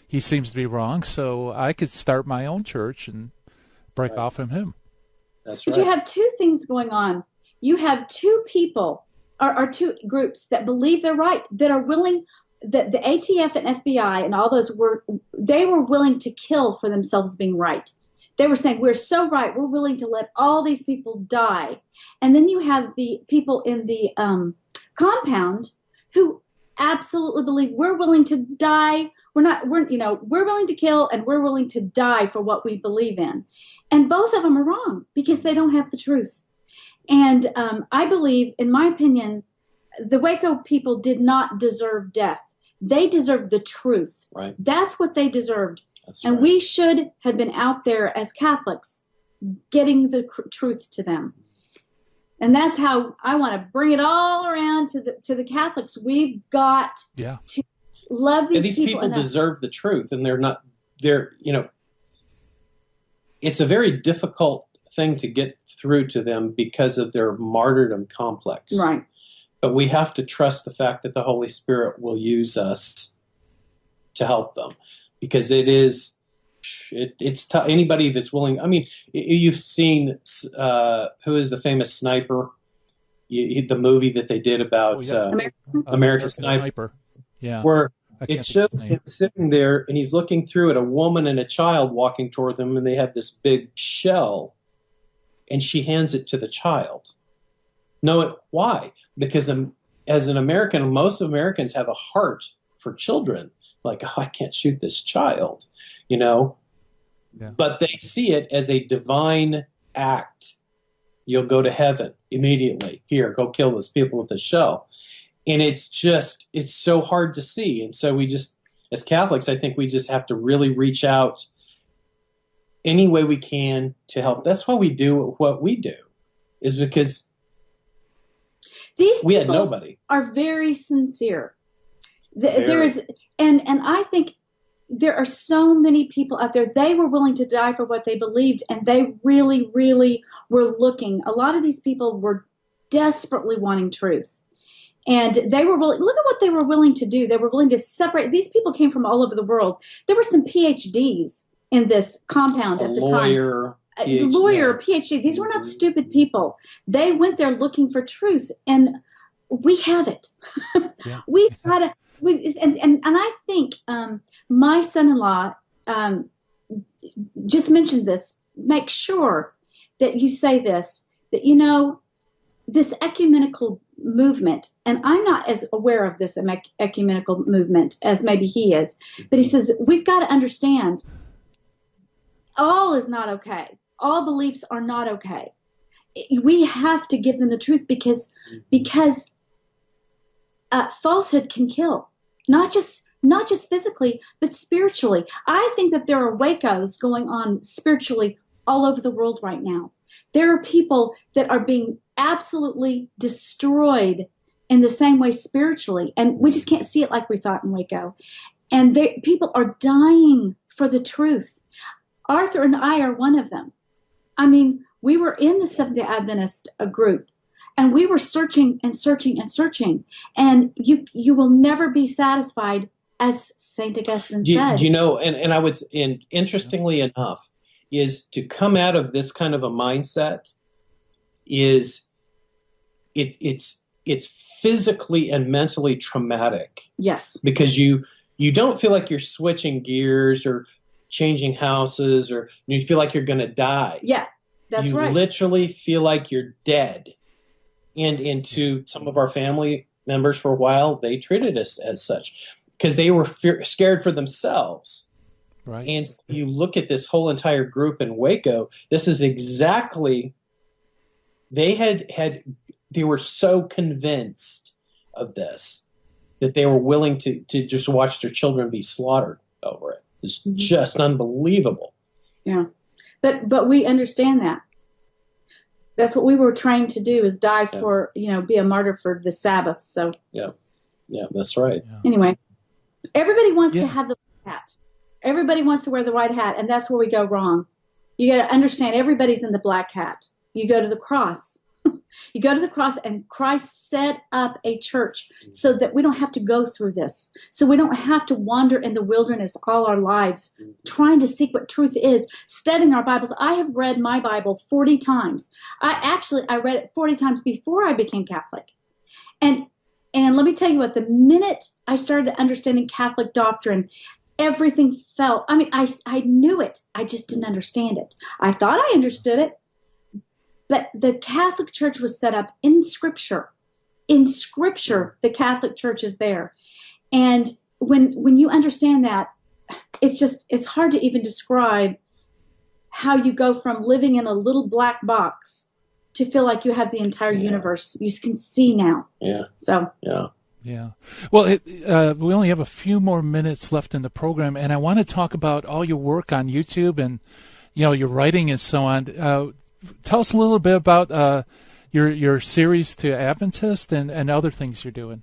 he seems to be wrong, so I could start my own church and break off from him? That's right. But you have two things going on. You have two people are two groups that believe they're right, that are willing, that the ATF and FBI and all those were willing to kill for themselves being right. They were saying, we're so right, we're willing to let all these people die. And then you have the people in the compound who absolutely believe we're willing to die. We're willing to kill and we're willing to die for what we believe in. And both of them are wrong because they don't have the truth. And I believe, in my opinion, the Waco people did not deserve death. They deserved the truth. Right. That's what they deserved. That's and right. We should have been out there as Catholics getting the truth to them. And that's how I want to bring it all around to the Catholics. We've got to love these people. These people deserve the truth, and it's a very difficult thing to get through to them because of their martyrdom complex. Right. But we have to trust the fact that the Holy Spirit will use us to help them, because it's anybody that's willing. I mean, you've seen who is the famous sniper? The movie that they did about American Sniper. Yeah. Where it shows him sitting there and he's looking through at a woman and a child walking toward them, and they have this big shell, and she hands it to the child. Why? Because as an American, most Americans have a heart for children. Like, oh, I can't shoot this child, Yeah. But they see it as a divine act. You'll go to heaven immediately. Here, go kill those people with the shell. And it's so hard to see. And so we just, as Catholics, I think we just have to really reach out any way we can to help. That's why we do what we do, is because we had nobody. Are very sincere. Very. There is, and I think there are so many people out there. They were willing to die for what they believed, and they really, really were looking. A lot of these people were desperately wanting truth. And they were willing, look at what they were willing to do. They were willing to separate. These people came from all over the world. There were some PhDs in this compound at the time. Lawyer, PhD. These were not stupid people. They went there looking for truth, and we have it. Yeah. We've got it. And I think my son-in-law just mentioned this. Make sure that you say this, that, this ecumenical movement, and I'm not as aware of this ecumenical movement as maybe he is, but he says that we've got to understand all is not okay. All beliefs are not okay. We have to give them the truth because falsehood can kill, not just physically, but spiritually. I think that there are Wacos going on spiritually all over the world right now. There are people that are being absolutely destroyed in the same way spiritually, and we just can't see it like we saw it in Waco. And people are dying for the truth. Arthur and I are one of them. I mean, we were in the Seventh-day Adventist group, and we were searching and searching and searching. And you will never be satisfied, as Saint Augustine said. And interestingly enough, is to come out of this kind of a mindset is it's physically and mentally traumatic. Yes. Because you don't feel like you're switching gears or changing houses, or you feel like you're going to die. Yeah, that's right. You literally feel like you're dead. And to some of our family members for a while, they treated us as such because they were scared for themselves. Right. And so you look at this whole entire group in Waco, this is exactly, they were so convinced of this that they were willing to just watch their children be slaughtered over it. It's just unbelievable. Yeah. But we understand that. That's what we were trained to do, is die for, be a martyr for the Sabbath. So yeah, that's right. Anyway, everybody wants to have the white hat. Everybody wants to wear the white hat, and that's where we go wrong. You got to understand, everybody's in the black hat. You go to the cross. You go to the cross, and Christ set up a church so that we don't have to go through this. So we don't have to wander in the wilderness all our lives trying to seek what truth is, studying our Bibles. I have read my Bible 40 times. I read it 40 times before I became Catholic. And let me tell you what, the minute I started understanding Catholic doctrine, everything fell. I mean, I knew it. I just didn't understand it. I thought I understood it. But the Catholic Church was set up in Scripture. In Scripture, the Catholic Church is there. And when you understand that, it's hard to even describe how you go from living in a little black box to feel like you have the entire universe. You can see now. Yeah. So. Yeah. Yeah. Well, we only have a few more minutes left in the program, and I want to talk about all your work on YouTube and, your writing and so on. Tell us a little bit about your series to Adventist and other things you're doing.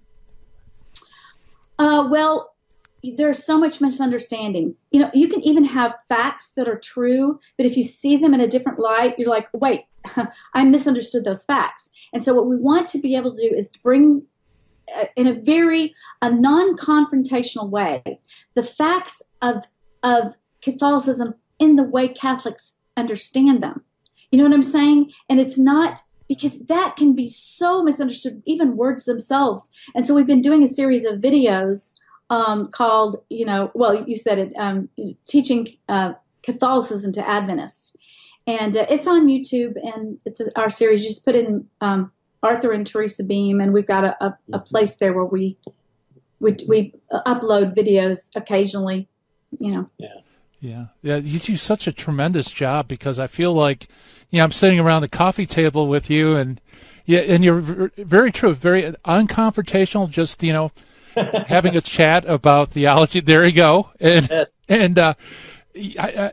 Well, there's so much misunderstanding. You can even have facts that are true, but if you see them in a different light, you're like, wait, I misunderstood those facts. And so what we want to be able to do is to bring in a non-confrontational way the facts of Catholicism in the way Catholics understand them. You know what I'm saying? And it's not, because that can be so misunderstood, even words themselves. And so we've been doing a series of videos called, you said it, Teaching Catholicism to Adventists. And it's on YouTube, and it's our series. You just put in Arthur and Teresa Beem, and we've got a place there where we upload videos occasionally, Yeah. You do such a tremendous job, because I feel like, I'm sitting around the coffee table with you, and you're very true, very unconfrontational, just, having a chat about theology. There you go. And, yes. And, I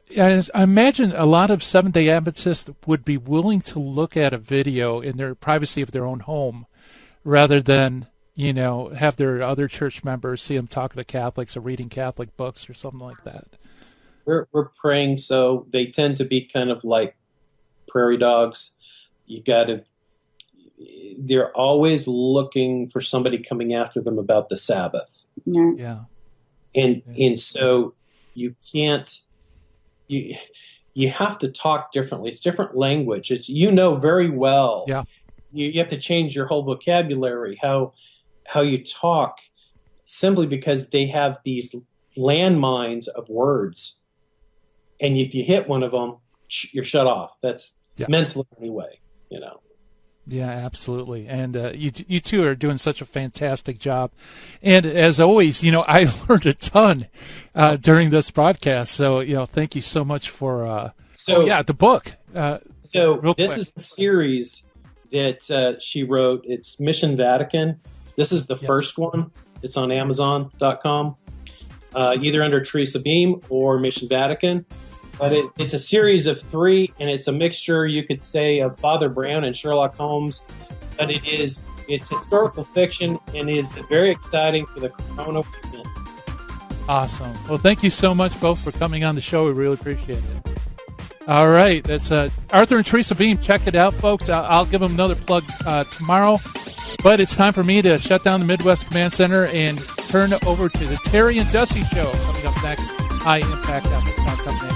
imagine a lot of Seventh-day Adventists would be willing to look at a video in their privacy of their own home rather than, have their other church members see them talk to the Catholics or reading Catholic books or something like that. We're praying, so they tend to be kind of like prairie dogs. They're always looking for somebody coming after them about the Sabbath. Yeah. And so you can't, you have to talk differently. It's different language. It's, very well. Yeah. You have to change your whole vocabulary, how you talk, simply because they have these landmines of words. And if you hit one of them, you're shut off. That's mentally anyway, Yeah, absolutely. And you two are doing such a fantastic job. And as always, I learned a ton during this broadcast. So, thank you so much for the book. This is a series that she wrote. It's Mission Vatican. This is the first one. It's on Amazon.com, either under Teresa Beem or Mission Vatican. But it's a series of 3, and it's a mixture, you could say, of Father Brown and Sherlock Holmes. But it's historical fiction, and is very exciting for the Corona weekend. Awesome. Well, thank you so much both for coming on the show. We really appreciate it. All right. That's Arthur and Teresa Beem. Check it out, folks. I'll give them another plug tomorrow. But it's time for me to shut down the Midwest Command Center and turn over to the Terry and Jesse Show coming up next. High Impact Apostolic Company.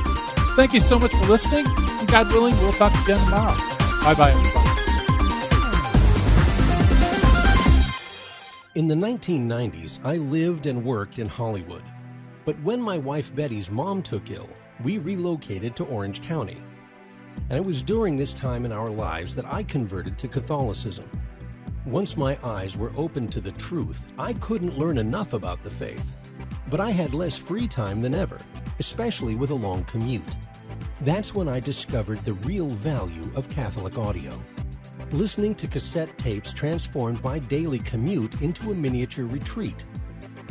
Thank you so much for listening. And God willing, we'll talk again tomorrow. Bye-bye, everybody. In the 1990s, I lived and worked in Hollywood. But when my wife Betty's mom took ill, we relocated to Orange County. And it was during this time in our lives that I converted to Catholicism. Once my eyes were opened to the truth, I couldn't learn enough about the faith. But I had less free time than ever, especially with a long commute. That's when I discovered the real value of Catholic audio. Listening to cassette tapes transformed my daily commute into a miniature retreat.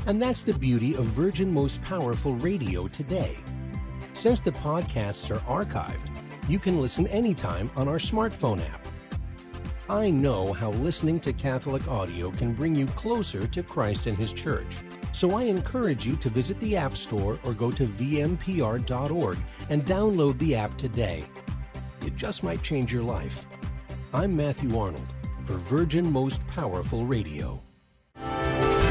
And that's the beauty of Virgin Most Powerful Radio today. Since the podcasts are archived, you can listen anytime on our smartphone app. I know how listening to Catholic audio can bring you closer to Christ and His Church. So I encourage you to visit the App Store or go to vmpr.org and download the app today. It just might change your life. I'm Matthew Arnold for Virgin Most Powerful Radio.